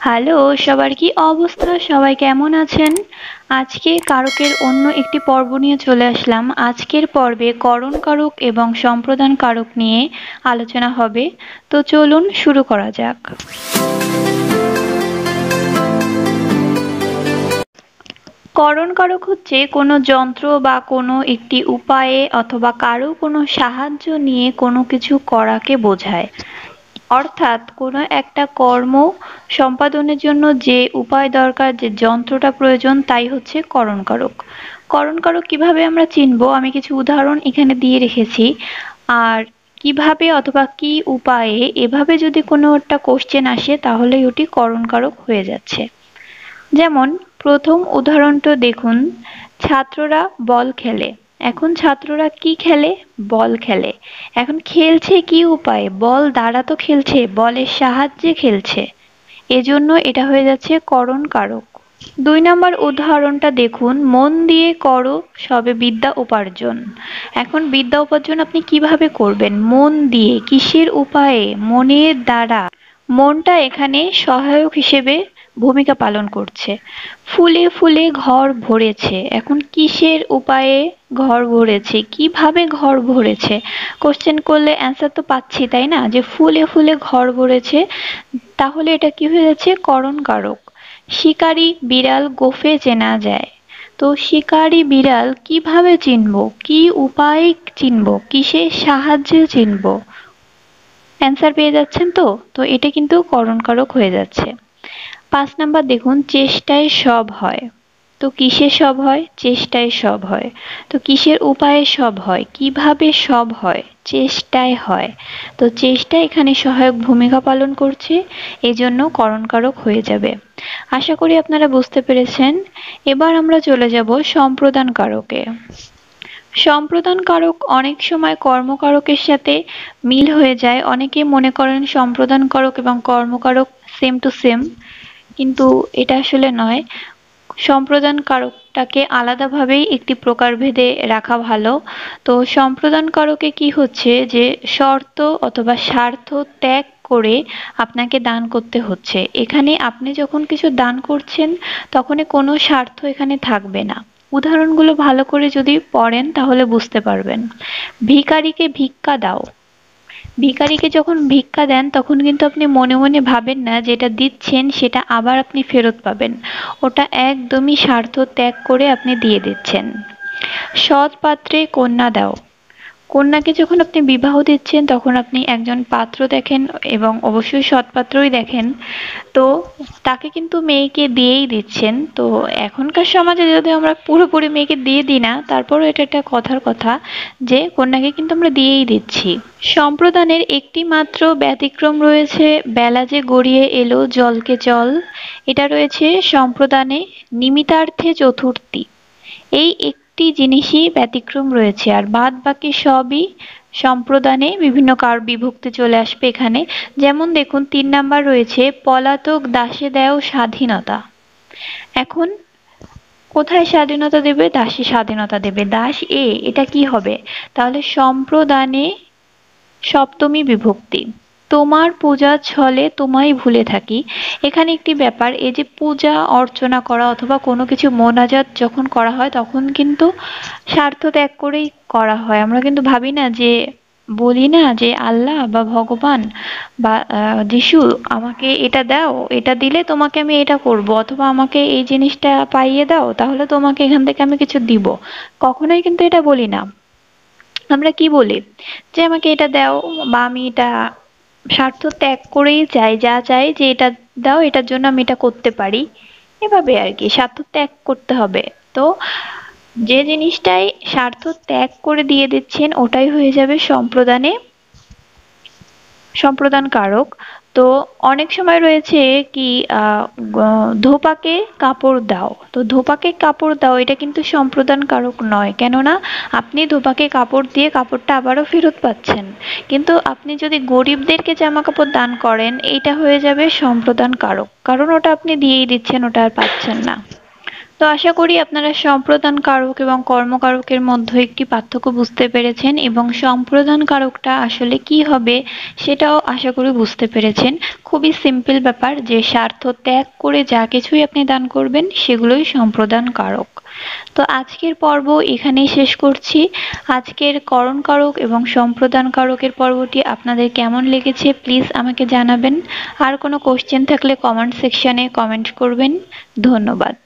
Hello, সবার কি অবস্থা? সবাই কেমন আছেন? আজকে কারকের অন্য একটি পর্ব নিয়ে চলে আসলাম। আজকের পর্বে করণ কারক এবং সম্প্রদান কারক নিয়ে আলোচনা হবে। তো চলুন শুরু করা যাক। করণ কারক হচ্ছে কোনো যন্ত্র বা কোনো একটি উপায়ে অথবা কারো কোনো সাহায্য নিয়ে কোনো কিছু করাকে বোঝায়। অর্থাৎ কোনো একটা কর্ম সম্পাদনের জন্য যে উপায় দরকার, যে যন্ত্রটা প্রয়োজন, তাই হচ্ছে করণ কারক। করণ কারক কিভাবে আমরা চিনব, আমি কিছু উদাহরণ এখানে দিয়ে রেখেছি। আর কিভাবে অথবা কি উপায়ে, এভাবে যদি কোনো একটা কোশ্চেন আসে তাহলে ওটি করণ কারক হয়ে যাচ্ছে। যেমন প্রথম উদাহরণটা দেখুন, ছাত্ররা বল খেলে। এখন ছাত্ররা কি খেলে? বল খেলে। এখন খেলছে কি উপায়ে? বল দ্বারা তো খেলছে, বলের সাহায্যে খেলছে। এজন্য এটা হয়ে যাচ্ছে করণ কারক। ২ নম্বর উদাহরণটা দেখুন, মন দিয়ে করো সবে বিদ্যা উপার্জন। এখন বিদ্যা উপার্জন আপনি কিভাবে করবেন? মন দিয়ে। কিসের উপায়ে? মনের দ্বারা। মনটা এখানে সহায়ক হিসেবে ভূমিকা পালন করছে। ফুলে ফুলে ঘর ভরেছে। এখন কিসের উপায়ে ঘর ভরেছে? কিভাবে ঘর ভরেছে? কোশ্চেন করলে অ্যান্সার তো পাচ্ছি, তাই না? যে ফুলে ফুলে ঘর ভরেছে, তাহলে এটা কি হয়ে যাচ্ছে? করণ কারক। শিকারী বিড়াল গোফে চেনা যায়। তো শিকারী বিড়াল কিভাবে চিনবো? কি উপায়ে চিনবো? কিসের সাহায্যে চিনবো? অ্যান্সার পেয়ে যাচ্ছেন তো? তো এটা কিন্তু করণ কারক হয়ে যাচ্ছে। ৫ নাম্বার দেখুন, চেষ্টায় সব হয়। তো কিসে সব হয়? চেষ্টায় সব হয়। তো কিসের উপায়ে সব হয়? কিভাবে সব হয়? চেষ্টায় হয়। তো চেষ্টা এখানে সহায়ক ভূমিকা পালন করছে, এজন্য করণ কারক হয়ে যাবে। আশা করি আপনারা বুঝতে পেরেছেন। এবার আমরা চলে যাব সম্প্রদান কারকে। সম্প্রদান কারক অনেক সময় কর্মকারকের সাথে মিল হয়ে যায়। অনেকে মনে করেন সম্প্রদান কারক এবং কর্মকারক সেম টু সেম, কিন্তু এটা আসলে নয়। সম্প্রদান কারকটাকে আলাদাভাবেই একটি প্রকারভেদে রাখা ভালো। তো সম্প্রদান কারকে কি হচ্ছে, যে শর্ত অথবা স্বার্থ ত্যাগ করে আপনাকে দান করতে হচ্ছে। এখানে আপনি যখন কিছু দান করছেন তখনই কোনো স্বার্থ এখানে থাকবে না। উদাহরণগুলো ভালো করে যদি পড়েন তাহলে বুঝতে পারবেন। ভিখারিকে ভিক্ষা দাও। ভিখারিকে যখন ভিক্ষা দেন তখন কিন্তু আপনি মনে মনে ভাবেন না যে এটা দিচ্ছেন সেটা আবার আপনি ফেরত পাবেন। ওটা একদমই স্বার্থ ত্যাগ করে আপনি দিয়ে দিচ্ছেন। সৎ পাত্রে কন্যা দাও। কন্যাকে যখন আপনি বিবাহ দিচ্ছেন তখন আপনি একজন পাত্র দেখেন এবং অবশ্যই সৎ পাত্রই দেখেন। তো তাকে কিন্তু মেয়েকে দিয়েই দিচ্ছেন। তো এখনকার সমাজে যদি আমরা পুরোপুরি মেয়েকে দিয়ে দিই না, তারপরও এটা একটা কথার কথা যে কন্যাকে কিন্তু আমরা দিয়েই দিচ্ছি। সম্প্রদানের একটি মাত্র ব্যতিক্রম রয়েছে, বেলা যে গড়িয়ে এলো জলকে চল। এটা রয়েছে সম্প্রদানে নিমিতার্থে চতুর্থী। এই একটি জিনিসই ব্যতিক্রম রয়েছে, আর বাদ বাকি সবই সম্প্রদানে বিভিন্ন কার বিভক্তি চলে আসবে এখানে। যেমন দেখুন ৩ নাম্বার রয়েছে, পলাতক দাসে দেও স্বাধীনতা। এখন কোথায় স্বাধীনতা দেবে? দাসী স্বাধীনতা দেবে। দাস এটা কি হবে? তাহলে সম্প্রদানে সপ্তমী বিভক্তি। তোমার পূজার ছলে তোমায় ভুলে থাকি। এখানে একটি ব্যাপার, এই যে পূজা অর্চনা করা অথবা কোনো কিছু মোনাজাত যখন করা হয় তখন কিন্তু স্বার্থ ত্যাগ করেই করা হয়। আমরা কিন্তু ভাবি না, যে বলি না যে আল্লাহ বা ভগবান বা যিশু আমাকে এটা দাও, এটা দিলে তোমাকে আমি এটা করব, অথবা আমাকে এই জিনিসটা পাইয়ে দাও তাহলে তোমাকে এখান থেকে আমি কিছু দিব। কখনোই কিন্তু এটা বলি না। আমরা কি বলি? যে আমাকে এটা দাও, বা আমি এটা স্বার্থ ত্যাগ করেই চাই, যা চাই যে এটা দাও, এটার জন্য আমি এটা করতে পারি। এভাবে আর কি স্বার্থ ত্যাগ করতে হবে। তো যে জিনিসটাই স্বার্থ ত্যাগ করে দিয়ে দিচ্ছেন ওটাই হয়ে যাবে সম্প্রদান কারক। তো অনেক সময় রয়েছে কি ধোপাকে কাপড় দাও। তো ধোপাকে কাপড় দাও এটা কিন্তু সম্প্রদান কারক নয়, কেননা আপনি ধোপাকে কাপড় দিয়ে কাপড়টা আবারও ফেরত পাচ্ছেন। কিন্তু আপনি যদি গরিবদেরকে জামা কাপড় দান করেন, এইটা হয়ে যাবে সম্প্রদান কারক, কারণ ওটা আপনি দিয়েই দিচ্ছেন, ওটা আর পাচ্ছেন না। তো আশা করি আপনারা সম্প্রদান কারক এবং কর্মকারকের মধ্যে একটি পার্থক্য বুঝতে পেরেছেন এবং সম্প্রদান কারকটা আসলে কি হবে সেটাও আশা করি বুঝতে পেরেছেন। খুবই সিম্পল ব্যাপার যে স্বার্থ ত্যাগ করে যা কিছুই আপনি দান করবেন সেগুলোই সম্প্রদান কারক। তো আজকের পর্ব এখানেই শেষ করছি। আজকের করণ কারক এবং সম্প্রদান কারকের পর্বটি আপনাদের কেমন লেগেছে প্লিজ আমাকে জানাবেন। আর কোনো কোশ্চেন থাকলে কমেন্ট সেকশনে কমেন্ট করবেন। ধন্যবাদ।